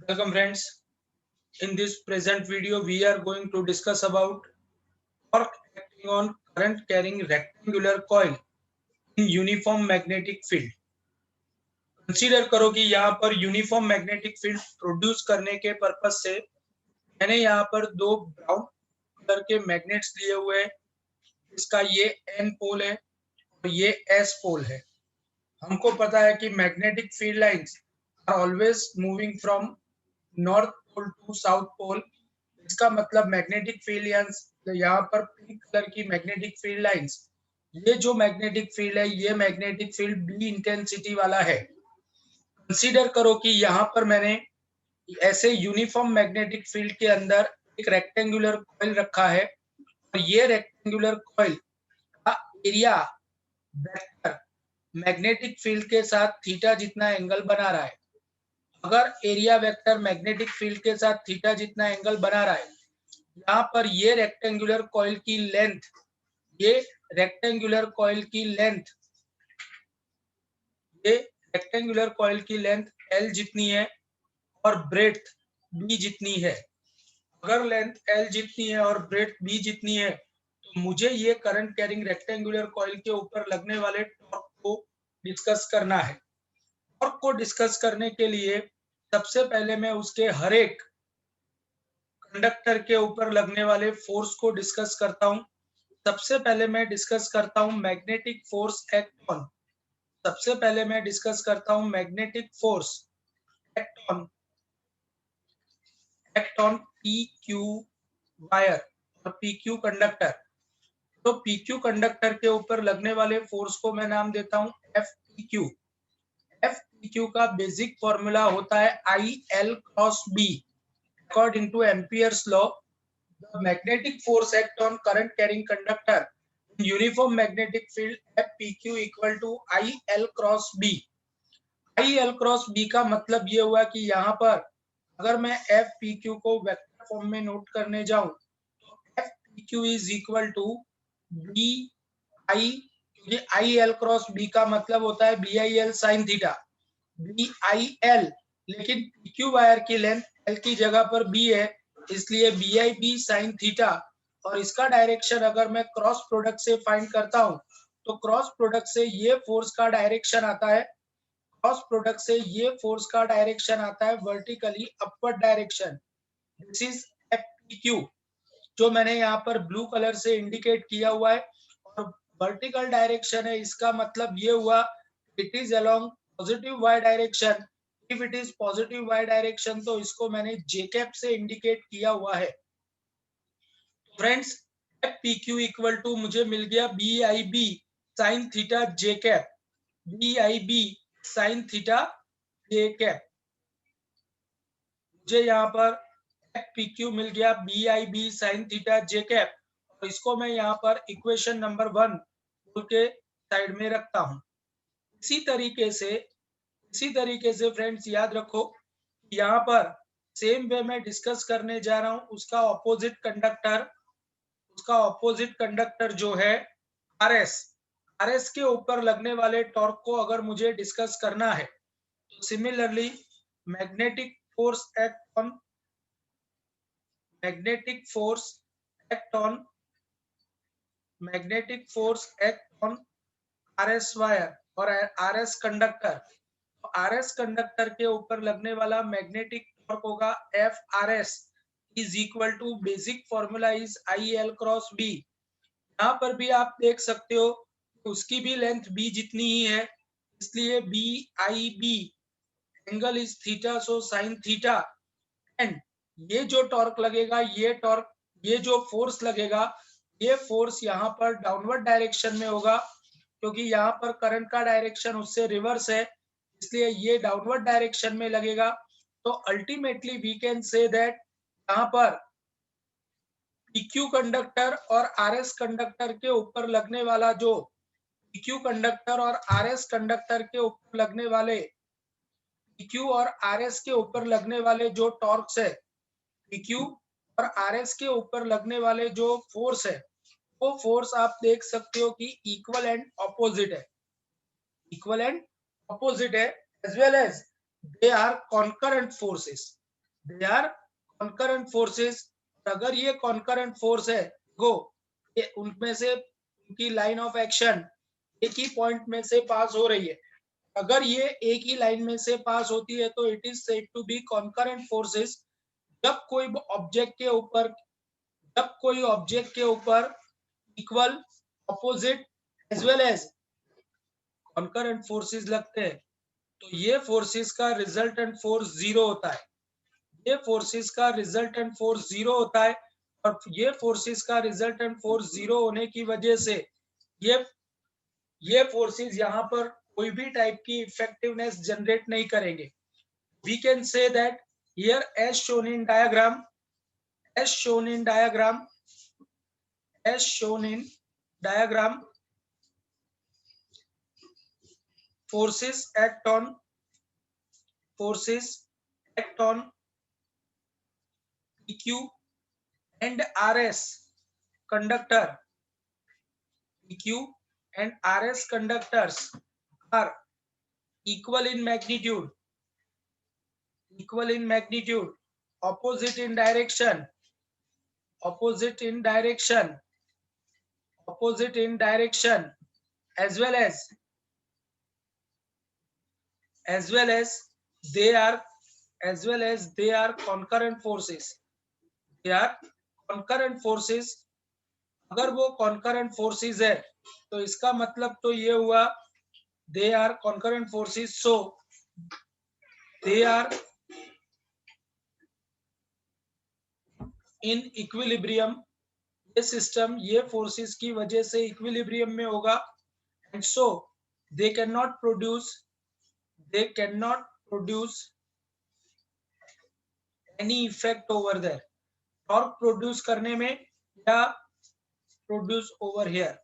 Welcome friends. In this present video, we are going to discuss about torque acting on current carrying rectangular coil in uniform magnetic field. Consider करो कि यहाँ पर uniform magnetic field produce करने के purpose से मैंने यहाँ पर दो ब्राउन कलर के मैग्नेट्स लिए हुए हैं। इसका ये एन पोल है और ये एस पोल है। हमको पता है कि magnetic field lines are always moving from north pole to south pole. इसका मतलब मैग्नेटिक फील्ड लाइंस यहाँ पर पिंक कलर की मैग्नेटिक फील्ड लाइंस, ये जो मैग्नेटिक फील्ड है ये मैग्नेटिक फील्ड बी इंटेंसिटी वाला है। कंसीडर करो कि यहाँ पर मैंने ऐसे यूनिफॉर्म मैग्नेटिक फील्ड के अंदर एक रेक्टेंगुलर कॉइल रखा है और ये रेक्टेंगुलर कॉइल का एरिया वेक्टर मैग्नेटिक फील्ड के साथ थीटा जितना एंगल बना रहा है। अगर एरिया वेक्टर मैग्नेटिक फील्ड के साथ थीटा जितना एंगल बना रहा है, यहाँ पर ये रेक्टेंगुलर कॉइल की लेंथ, ये रेक्टेंगुलर कॉइल की लेंथ, ये रेक्टेंगुलर कॉइल की लेंथ L जितनी है और ब्रेड्थ B जितनी है। अगर लेंथ L जितनी है और ब्रेड्थ B जितनी है तो मुझे ये करंट कैरिंग रेक्टेंगुलर कॉइल के ऊपर लगने वाले टॉर्क को डिस्कस करना है। टॉर्क को डिस्कस करने के लिए सबसे पहले मैं उसके हर एक कंडक्टर के ऊपर लगने वाले फोर्स को डिस्कस करता हूं। सबसे पहले मैं डिस्कस करता हूं मैग्नेटिक फोर्स एक्ट ऑन। सबसे पहले मैं डिस्कस करता हूं magnetic force act on P Q wire और पी क्यू कंडक्टर। तो पी क्यू कंडक्टर के ऊपर लगने वाले फोर्स को मैं नाम देता हूं F P Q. F P Q का बेसिक फॉर्मूला होता है I L cross B. According to Ampere's law, the magnetic force act on current carrying conductor in uniform magnetic field FPQ equal to IL cross B। IL cross B का मतलब ये हुआ कि यहाँ पर अगर मैं FPQ को वेक्टर फॉर्म में नोट करने जाऊं तो FPQ is equal to BI, क्योंकि IL cross B का मतलब होता है BIL sin थीटा, BIL, लेकिन PQ वायर की लेंथ L की जगह पर B है, इसलिए BIB sin थीटा। और इसका डायरेक्शन अगर मैं क्रॉस प्रोडक्ट से फाइंड करता हूं तो क्रॉस प्रोडक्ट से ये फोर्स का डायरेक्शन आता है, क्रॉस प्रोडक्ट से ये फोर्स का डायरेक्शन आता है vertically upward direction. This is FPQ जो मैंने यहाँ पर ब्लू कलर से इंडिकेट किया हुआ है और वर्टिकल डायरेक्शन है। इसका मतलब ये हुआ it is along positive Y direction. If it is positive Y direction तो इसको मैंने जे कैप से इंडिकेट किया हुआ है। Friends, F P Q equal to मुझे मिल गया B I B sine theta J cap, B I B sine theta J cap. मुझे यहाँ पर एफ पी क्यू मिल गया B I B sine theta J cap और इसको मैं यहाँ पर इक्वेशन नंबर 1 बोल के साइड में रखता हूँ। इसी तरीके से फ्रेंड्स याद रखो, यहाँ पर सेम वे में डिस्कस करने जा रहा हूँ उसका ऑपोजिट कंडक्टर जो है आरएस के ऊपर लगने वाले टॉर्क को अगर मुझे डिस्कस करना है तो similarly magnetic force act on RS wire और आरएस कंडक्टर। आरएस कंडक्टर के ऊपर लगने वाला मैग्नेटिक टॉर्क होगा F R S is equal to basic formula is I L cross B. यहाँ पर भी आप देख सकते हो उसकी भी लेंथ बी जितनी ही है, इसलिए B I B angle is theta, so sine theta. And ये जो टॉर्क लगेगा, ये जो फोर्स लगेगा, ये फोर्स यहाँ पर डाउनवर्ड डायरेक्शन में होगा क्योंकि यहाँ पर करंट का डायरेक्शन उससे रिवर्स है, इसलिए ये डाउनवर्ड डायरेक्शन में लगेगा। तो ultimately we can say that यहाँ पर पीक्यू कंडक्टर और आरएस कंडक्टर के ऊपर लगने वाला जो पीक्यू कंडक्टर और आरएस कंडक्टर के ऊपर लगने वाले पीक्यू और आरएस के ऊपर लगने वाले जो टॉर्क्स है, पीक्यू और आरएस के ऊपर लगने वाले जो फोर्स है, वो फोर्स आप देख सकते हो कि इक्वल एंड ऑपोजिट है, as well as they are concurrent forces. They are concurrent forces. अगर ये कॉन्करेंट फोर्स है गो, ये उनमें से उनकी लाइन ऑफ एक्शन एक ही पॉइंट में से पास हो रही है, अगर ये एक ही लाइन में से पास होती है तो it is said to be concurrent forces. जब कोई ऑब्जेक्ट के ऊपर equal, opposite as well as concurrent forces लगते हैं तो ये फोर्सेस का रिजल्टेंट फोर्स जीरो होता है। ये फोर्सेस का रिजल्टेंट फोर्स जीरो होता है और ये फोर्सेस का रिजल्टेंट फोर्स जीरो होने की वजह से ये फोर्सेस यहाँ पर कोई भी टाइप की इफेक्टिवनेस जनरेट नहीं करेंगे। We can say that here as shown in diagram, forces act on PQ and RS conductor. PQ and RS conductors are equal in magnitude, opposite in direction, as well as they are concurrent forces. They are concurrent forces. अगर वो concurrent forces है तो इसका मतलब तो ये हुआ they are concurrent forces, so they are in equilibrium. ये सिस्टम ये फोर्सेस की वजह से इक्विलिब्रियम में होगा and so they cannot produce any effect over there. Torque produce करने में या प्रोड्यूस ओवर हियर,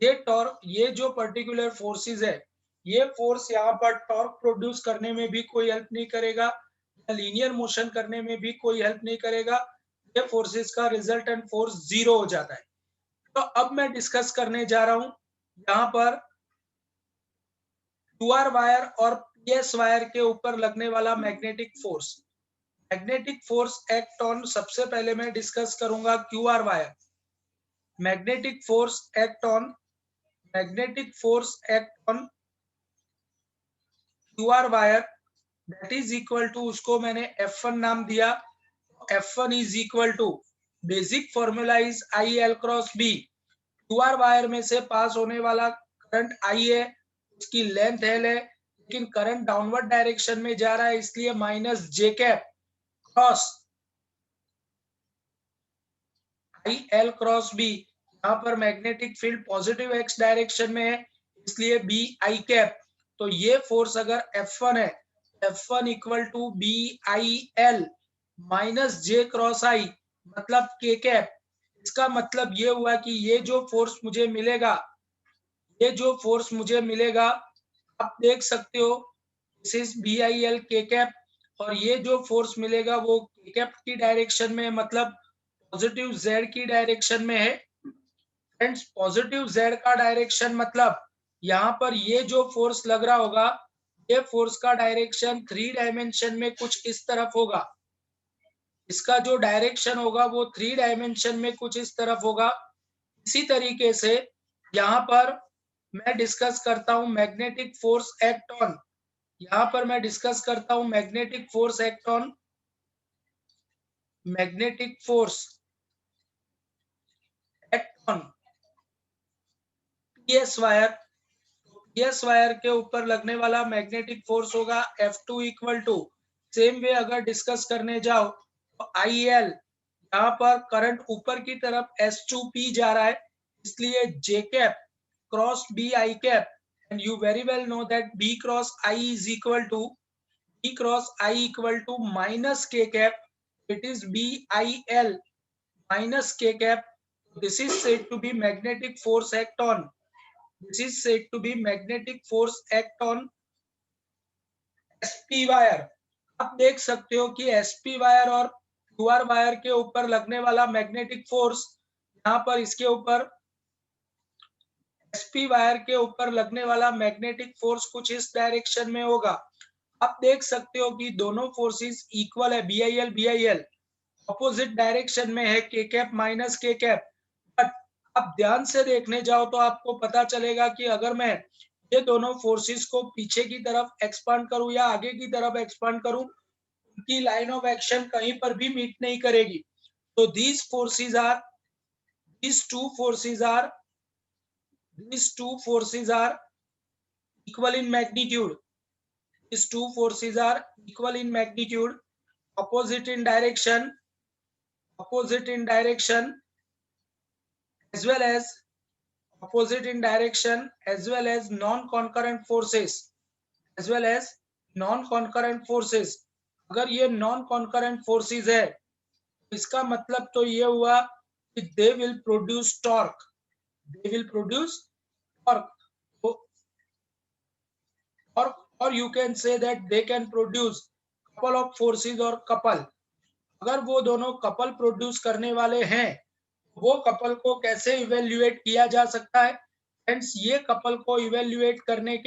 ये जो पर्टिकुलर फोर्सेस है, ये फोर्स यहाँ पर टॉर्क प्रोड्यूस करने में भी कोई हेल्प नहीं करेगा, लीनियर मोशन करने में भी कोई हेल्प नहीं करेगा। ये फोर्सेस का रिजल्टेंट फोर्स जीरो हो जाता है। तो अब मैं डिस्कस करने जा रहा हूं यहाँ पर QR वायर और PS वायर के ऊपर लगने वाला मैग्नेटिक फोर्स। एक्ट ऑन, सबसे पहले मैं डिस्कस करूंगा QR wire. Magnetic force act on QR wire, that is equal to, उसको मैंने F1 नाम दिया। F1 is equal to, basic formula is IL cross B। QR wire में से पास होने वाला करंट I है, उसकी लेंथ L है, लेकिन करंट डाउनवर्ड डायरेक्शन में जा रहा है, इसलिए minus J cap cross IL cross B। यहाँ पर magnetic field positive X direction में है, इसलिए B I कैप। तो ये फोर्स अगर F1 है, F1 equal to BIL minus J cross I, मतलब K कैप। इसका मतलब ये हुआ कि ये जो फोर्स मुझे मिलेगा, आप देख सकते हो, this is BIL K cap, और ये जो फोर्स मिलेगा वो K कैप की डायरेक्शन में, मतलब पॉजिटिव Z की डायरेक्शन में है। फ्रेंड्स, पॉजिटिव Z का डायरेक्शन मतलब यहाँ पर ये जो फोर्स लग रहा होगा, ये फोर्स का डायरेक्शन 3 डायमेंशन में कुछ इस तरफ होगा। इसका जो डायरेक्शन होगा वो 3 डायमेंशन में कुछ इस तरफ होगा। इसी तरीके से यहाँ पर मैं डिस्कस करता हूँ मैग्नेटिक फोर्स एक्ट ऑन, यहाँ पर मैं डिस्कस करता हूँ magnetic force act on PS wire. PS wire के ऊपर लगने वाला मैग्नेटिक फोर्स होगा F2 equal to, same way अगर डिस्कस करने जाओ तो IL, यहाँ पर करंट ऊपर की तरफ S2P जा रहा है, इसलिए J cap cross B I cap, and you very well know that B cross I is equal to minus K cap. It is BIL minus K cap. This is said to be magnetic force act on. SP wire. आप देख सकते हो कि SP wire और QR wire के ऊपर लगने वाला मैग्नेटिक फोर्स, यहाँ पर इसके ऊपर SP वायर के ऊपर लगने वाला मैग्नेटिक फोर्स कुछ इस डायरेक्शन में होगा। आप देख सकते हो कि दोनों फोर्सेस इक्वल है, BIL अपोजिट डायरेक्शन में है, के कैप माइनस के कैप। बट आप ध्यान से देखने जाओ तो आपको पता चलेगा कि अगर मैं ये दोनों फोर्सेस को पीछे की तरफ एक्सपांड करूं या आगे की तरफ एक्सपांड करूं, उनकी लाइन ऑफ एक्शन कहीं पर भी मीट नहीं करेगी। तो these two forces are equal in magnitude. These two forces are equal in magnitude, opposite in direction, as well as non-concurrent forces, अगर ये नॉन कॉन्करेंट फोर्सेस है, इसका मतलब तो ये हुआ कि they will produce torque, or you can say that they can produce couple of forces or couple. अगर वो दोनों कपल प्रोड्यूस करने वाले हैं, वो कपल को कैसे इवेल्युएट किया जा सकता है? फ्रेंड्स, ये कपल को इवेल्युएट करने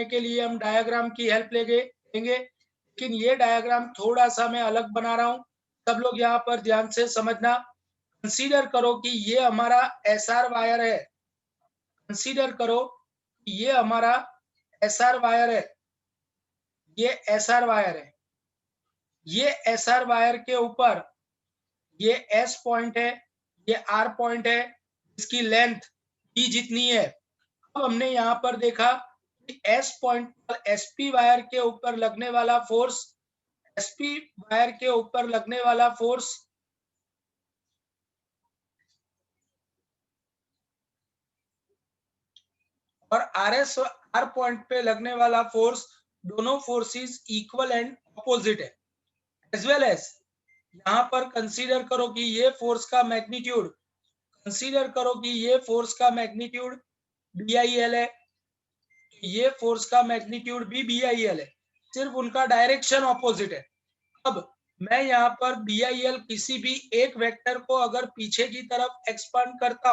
के लिए हम डायग्राम की हेल्प लेंगे, लेकिन ये डायग्राम थोड़ा सा मैं अलग बना रहा हूं। सब लोग यहाँ पर ध्यान से समझना। कंसीडर करो कि ये हमारा SR वायर है, ये हमारा SR वायर है, ये SR वायर के ऊपर ये S पॉइंट है, ये R पॉइंट है, इसकी लेंथ D जितनी है। अब हमने यहाँ पर देखा कि S पॉइंट पर SP वायर के ऊपर लगने वाला फोर्स और R पॉइंट पे लगने वाला फोर्स, दोनों फोर्सेस इक्वल एंड अपोजिट है। एज वेल एज यहाँ पर कंसीडर करो कि ये फोर्स का मैग्नीट्यूड BIL है, ये फोर्स का मैग्नीट्यूड भी BIL है, सिर्फ उनका डायरेक्शन ऑपोजिट है। अब मैं यहाँ पर BIL किसी भी एक वेक्टर को अगर पीछे की तरफ एक्सपांड करता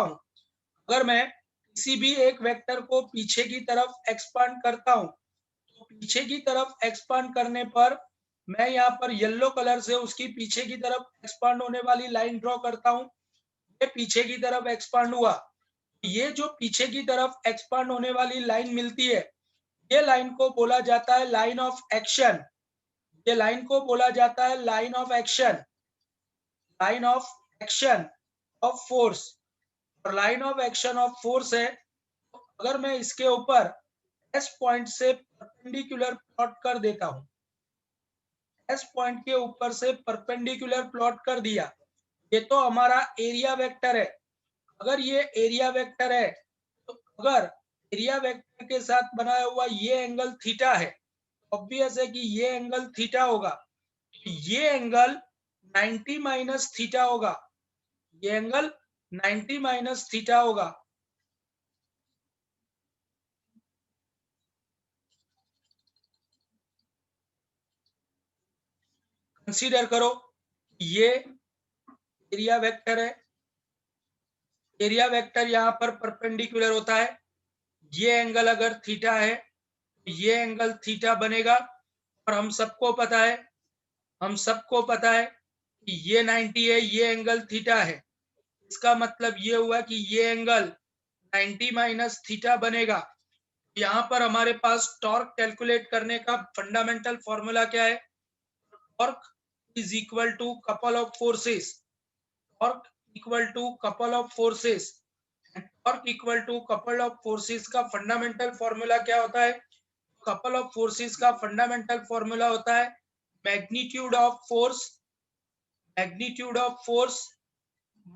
हूं, तो पीछे की तरफ एक्सपांड करने पर मैं यहाँ पर येलो कलर से उसकी पीछे की तरफ एक्सपांड होने वाली लाइन ड्रॉ करता हूं। ये पीछे की तरफ एक्सपांड हुआ, ये जो पीछे की तरफ एक्सपांड होने वाली लाइन मिलती है, ये लाइन को बोला जाता है line of action. Of force, और line of action of force है। तो अगर मैं इसके ऊपर S पॉइंट से परपेंडिकुलर प्लॉट कर देता हूं, S पॉइंट के ऊपर से परपेंडिकुलर प्लॉट कर दिया, ये तो हमारा एरिया वेक्टर है। अगर ये एरिया वेक्टर है, तो अगर एरिया वेक्टर के साथ बनाया हुआ ये एंगल थीटा है, ऑब्वियस है कि ये एंगल थीटा होगा। ये एंगल 90 माइनस थीटा होगा, कंसीडर करो ये एरिया वेक्टर है, एरिया वेक्टर यहाँ पर परपेंडिकुलर होता है। ये एंगल अगर थीटा है, तो ये एंगल थीटा बनेगा, और हम सबको पता है कि ये 90 है, ये एंगल थीटा है। इसका मतलब ये हुआ कि ये एंगल 90 माइनस थीटा बनेगा। यहाँ पर हमारे पास टॉर्क कैलकुलेट करने का फंडामेंटल फॉर्मूला क्या है? Torque is equal to couple of forces, का फंडामेंटल फॉर्मूला क्या होता है? कपल ऑफ फोर्सेस का फंडामेंटल फॉर्मूला होता है magnitude of force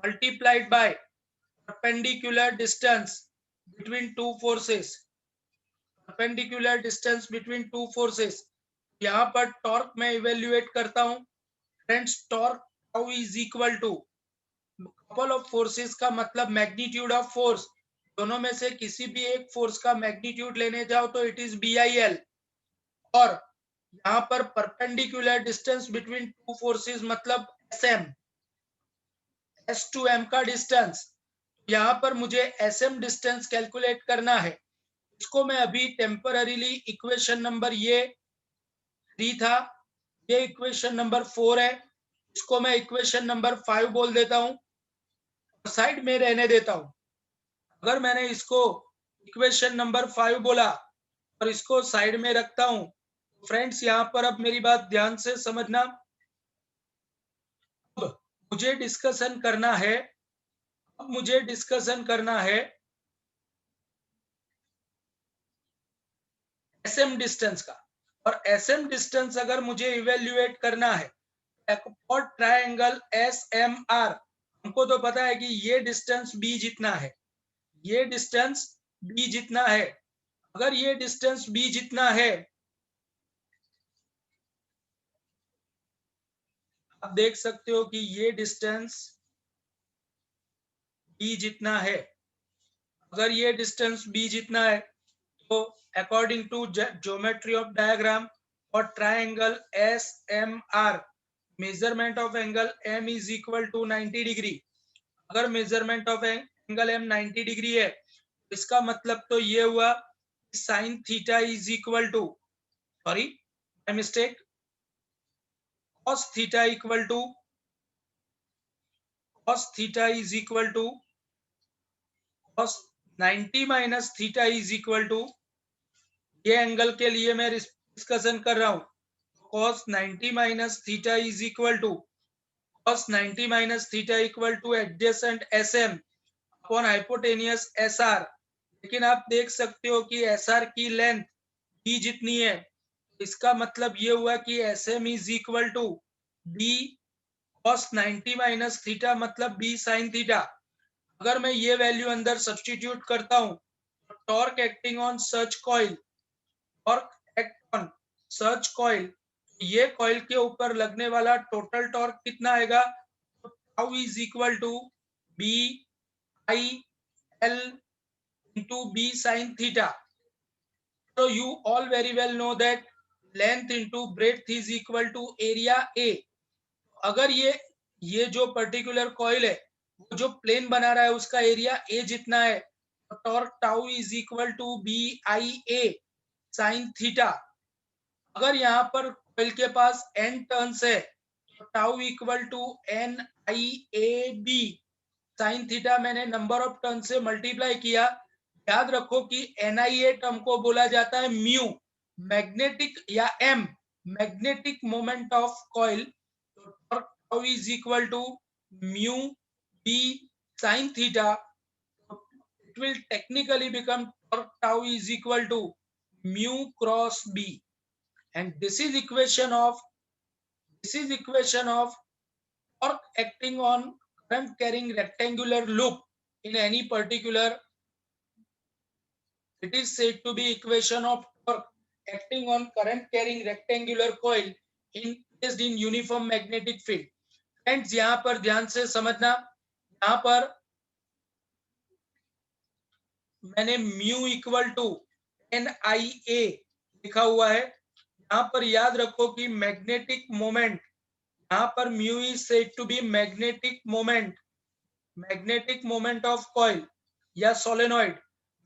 multiplied by perpendicular distance between two forces. यहाँ पर टॉर्क में इवेल्युएट करता हूं। Friends, torque tau is equal to couple of forces का मतलब मैग्नीट्यूड ऑफ फोर्स। दोनों में से किसी भी एक फोर्स का मैग्नीट्यूड लेने जाओ तो इट इज BIL, और यहाँ पर perpendicular distance between two forces मतलब SM, S to M का डिस्टेंस। यहाँ पर मुझे SM डिस्टेंस कैलकुलेट करना है। इसको मैं अभी टेम्पररीली इक्वेशन नंबर ये 3 था, ये इक्वेशन नंबर 4 है, इसको मैं इक्वेशन नंबर 5 बोल देता हूं और साइड में रहने देता हूं। अगर मैंने इसको इक्वेशन नंबर 5 बोला और इसको साइड में रखता हूं, फ्रेंड्स यहां पर अब मेरी बात ध्यान से समझना। अब मुझे डिस्कशन करना है, अब मुझे डिस्कशन करना है एसएम डिस्टेंस का। और एसएम डिस्टेंस अगर मुझे इवेल्युएट करना है और ट्रायंगल एस एम आर, हमको तो पता है कि ये डिस्टेंस बी जितना है, ये डिस्टेंस बी जितना है। अगर ये डिस्टेंस बी जितना है, आप देख सकते हो कि ये डिस्टेंस बी जितना है। अगर ये डिस्टेंस बी जितना है तो according to geometry of diagram और triangle S M R, measurement of angle M is equal to 90 degree. अगर measurement of angle M 90 degree है, इसका मतलब तो ये हुआ sine theta is equal to, sorry my mistake, cos theta equal to cos theta is equal to cos 90 minus theta is equal to, ये angle के लिए मैं डिस्कशन कर रहा हूं, cos 90 minus theta is equal to cos 90 minus theta equal to adjacent SM upon hypotenuse SR। लेकिन आप देख सकते हो कि SR की लेंथ b जितनी है, इसका मतलब ये हुआ कि SM is equal to b cos 90 minus theta मतलब b sin थीटा। अगर मैं ये वैल्यू अंदर सब्स्टिट्यूट करता हूं, torque acting on such coil, torque act on such coil, ये कॉइल के ऊपर लगने वाला टोटल टॉर्क कितना आएगा, tau is equal to B I L into B sine theta. So you all very well know that length into breadth is equal to area A। अगर ये जो पर्टिकुलर कॉइल है, वो जो प्लेन बना रहा है उसका एरिया ए जितना है, तो torque tau is equal to B I A sine theta. अगर यहाँ पर कॉइल के पास n टर्न्स है, तो tau equal to N I A B sine theta, मैंने नंबर ऑफ टर्न से मल्टीप्लाई किया। याद रखो कि NIA टर्म को बोला जाता है म्यू, मैग्नेटिक या M, magnetic moment of coil. Tau is equal to mu B sine theta, it will technically become torque tau is equal to mu cross b, and this is equation of torque acting on current carrying rectangular loop in any particular, it is said to be equation of torque acting on current carrying rectangular coil in placed in uniform magnetic field। Friends यहाँ पर ध्यान से समझना, यहाँ पर मैंने mu equal to NIA लिखा हुआ है। यहाँ पर याद रखो कि मैग्नेटिक मोमेंट, यहाँ पर mu is said to be magnetic moment of coil या सोलेनॉइड।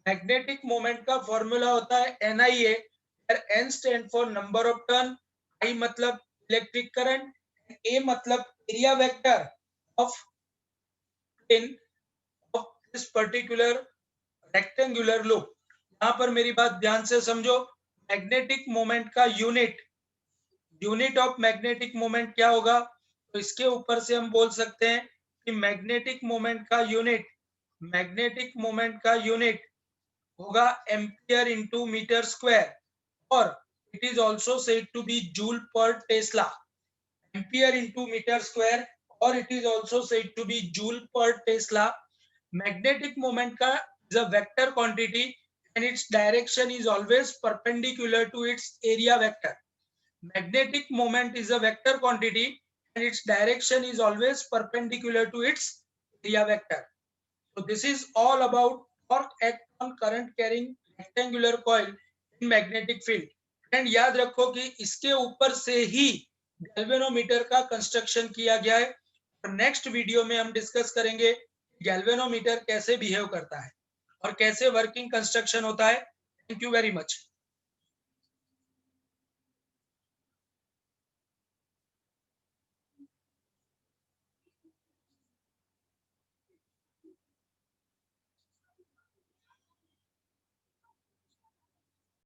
मैग्नेटिक मोमेंट का फॉर्मूला होता है NIA, N stand for number of turn, I मतलब इलेक्ट्रिक करंट, A मतलब area vector of plane of this particular rectangular loop. यहाँ पर मेरी बात ध्यान से समझो, मैग्नेटिक मोमेंट का यूनिट ऑफ मैग्नेटिक मोमेंट क्या होगा, तो इसके ऊपर से हम बोल सकते हैं कि मैग्नेटिक मोमेंट का यूनिट होगा एम्पियर इंटू मीटर स्क्वायर, और it is also said to be joule per tesla. Ampere into metre square, और it is also said to be joule per tesla. Magnetic moment का is a vector quantity and its direction is always perpendicular to its area vector। Magnetic moment is a vector quantity and its direction is always perpendicular to its area vector। So this is all about torque act on current carrying rectangular coil in magnetic field। and याद रखो कि इसके ऊपर से ही galvanometer का construction किया गया है। और नेक्स्ट वीडियो में हम डिस्कस करेंगे गैल्वेनोमीटर कैसे बिहेव करता है और कैसे वर्किंग कंस्ट्रक्शन होता है। Thank you very much.